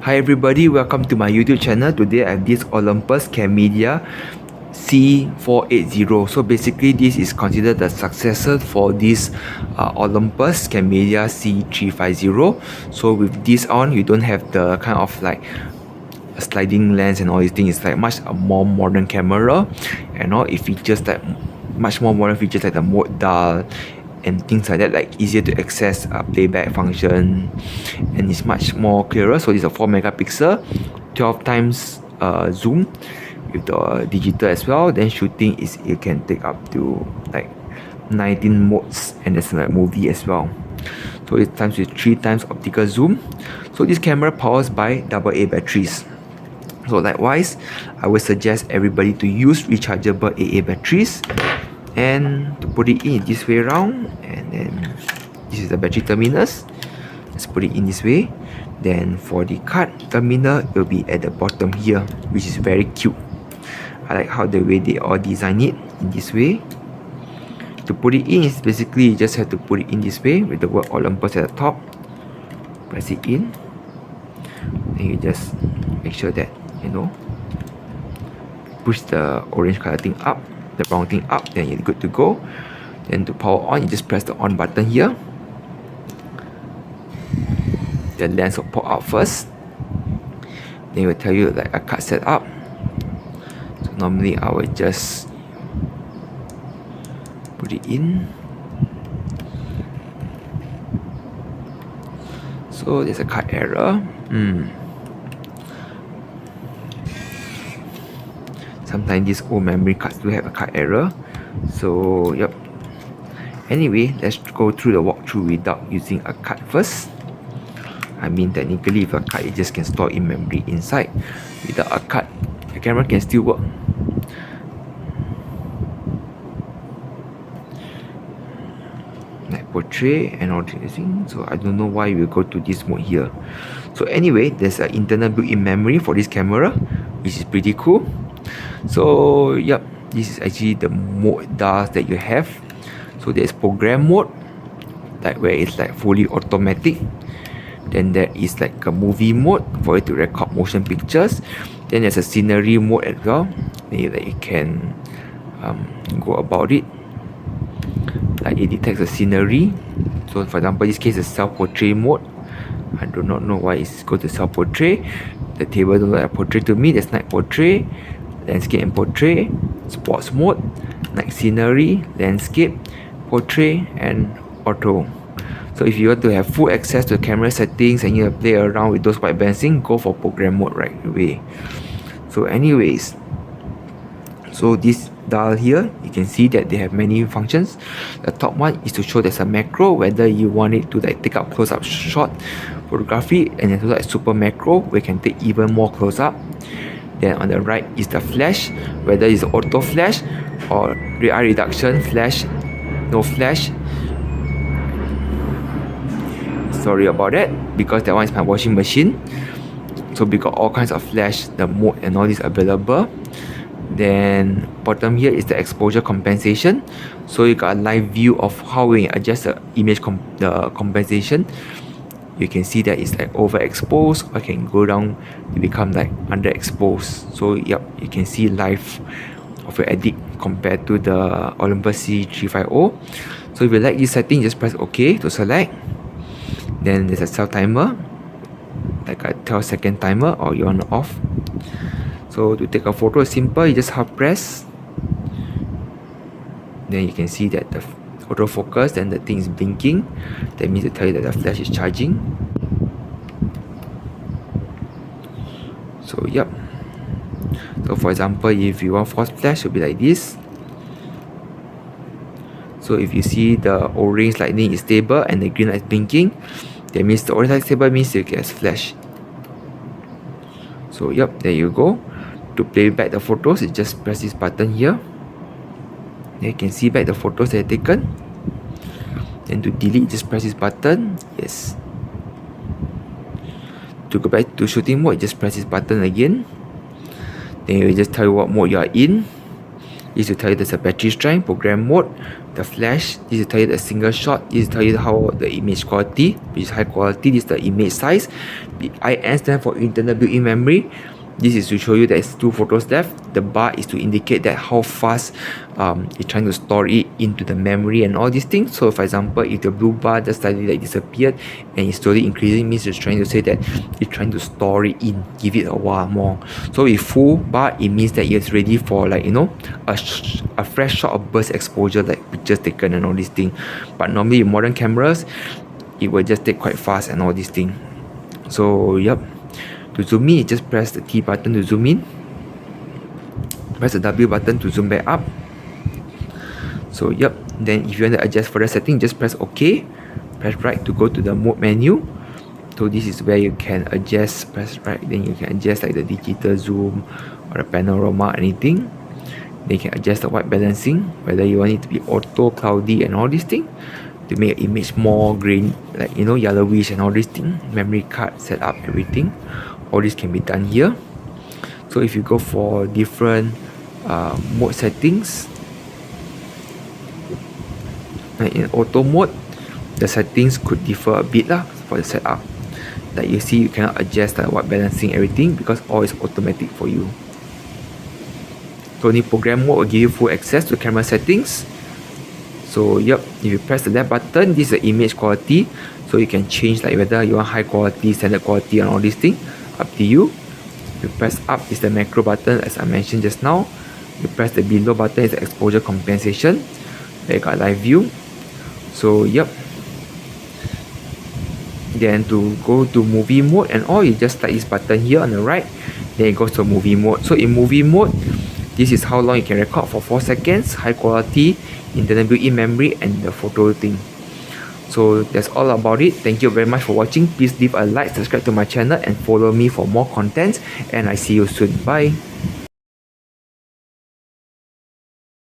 Hi everybody, welcome to my YouTube channel. Today I have this Olympus Camedia C480. So basically this is considered the successor for this Olympus Camedia C350. So with this on, you don't have the kind of like a sliding lens and all these things. It's like much a more modern camera, and all it features like much more modern features like the mode dial and things like that, like easier to access playback function, and it's much more clearer. So it's a 4 megapixel 12 times zoom with the digital as well. Then shooting is you can take up to like 19 modes, and there's like movie as well. So it's times with 3 times optical zoom. So this camera powers by AA batteries. So likewise, I would suggest everybody to use rechargeable AA batteries and to put it in this way around, and then this is the battery terminals. Let's put it in this way. Then for the card terminal, it will be at the bottom here, which is very cute. I like how the way they all design it in this way. To put it in, is basically you just have to put it in this way with the word Olympus at the top. Press it in, and you just make sure that push the orange color thing up, the brown thing up, then you're good to go. Then to power on, you just press the on button here. The lens will pop out first. Then it will tell you like a card setup. So normally I will just put it in. So there's a card error. Sometimes these old memory cards do have a card error. So yep. Anyway, let's go through the walkthrough without using a card first. I mean, technically, if a card, it just can store in memory inside. Without a card, the camera can still work. Like portrait and all these things. So I don't know why we go to this mode here. So anyway, there's an internal built-in memory for this camera, which is pretty cool. So yep, this is actually the mode dials that you have. So there's program mode, like where it's like fully automatic. Then there is like a movie mode for it to record motion pictures. Then there's a scenery mode as well, that you can go about it. Like it detects the scenery. So for example, this case is self-portrait mode. I do not know why it's go to self-portrait. The table don't look like a portrait to me. There's night portrait, landscape and portrait, sports mode, night scenery, landscape, portrait, and auto. So if you want to have full access to the camera settings and you want to play around with those white balancing, go for program mode right away. So anyways, so this dial here, you can see that they have many functions. The top one is to show there's a macro, whether you want it to like take up close-up shot photography, and then like super macro, we can take even more close-up. Then on the right is the flash, whether it's auto flash or eye reduction flash, no flash. Sorry about that, because that one is my washing machine. So we got all kinds of flash, the mode and all this available. Then bottom here is the exposure compensation. So you got a live view of how we adjust the image the compensation. You can see that it's like overexposed, or can go down to become like underexposed. So yep, you can see live of your edit compared to the Olympus C350. So if you like this setting, just press OK to select. Then there's a self timer, like a 12-second timer, or you on or off. So to take a photo is simple, you just half press. Then you can see that the autofocus, then the thing is blinking. That means to tell you that the flash is charging. So yep. So for example, if you want force flash, it will be like this. So if you see the orange lightning is stable and the green light is blinking, that means the orange light is stable, means you get flash. So yep, there you go. To play back the photos, you just press this button here. Then you can see back the photos that are taken. Then to delete, just press this button. Yes. To go back to shooting mode, just press this button again. Then it will just tell you what mode you are in. This will tell you there's a battery strength, program mode, the flash. This will tell you the single shot. This will tell you how the image quality, which is high quality. This is the image size. The IN stands for internal built-in memory. This is to show you there's 2 photos left. The bar is to indicate that how fast it's trying to store it into the memory and all these things. So for example, if the blue bar just suddenly like disappeared and it's slowly increasing, means it's trying to say that it's trying to store it in, give it a while more. So with full bar, it means that it's ready for, like, you know, a fresh shot of burst exposure, like pictures taken and all these things. But normally in modern cameras, it will just take quite fast and all these things. So yep. To zoom in, just press the T button to zoom in. Press the W button to zoom back up. So yep. Then if you want to adjust further setting, just press OK. Press right to go to the mode menu. So this is where you can adjust. Press right, then you can adjust like the digital zoom or the panorama, anything. Then you can adjust the white balancing, whether you want it to be auto, cloudy, and all these things, to make the image more green, like, you know, yellowish and all these things. Memory card setup, everything. All this can be done here. So if you go for different mode settings, like in auto mode, the settings could differ a bit lah for the setup. Like you see, you cannot adjust the white balancing, everything, because all is automatic for you. So only program mode will give you full access to camera settings. So yep, if you press the left button, this is the image quality. So you can change like whether you want high quality, standard quality, and all these things. Up to you. You press up is the macro button, as I mentioned just now. You press the below button is the exposure compensation. There you got live view. So yep. Then to go to movie mode and all, you just slide this button here on the right. Then it goes to movie mode. So in movie mode, this is how long you can record for 4 seconds, high quality, internal built-in memory, and the photo thing. So that's all about it. Thank you very much for watching. Please leave a like, subscribe to my channel, and follow me for more content. And I see you soon. Bye.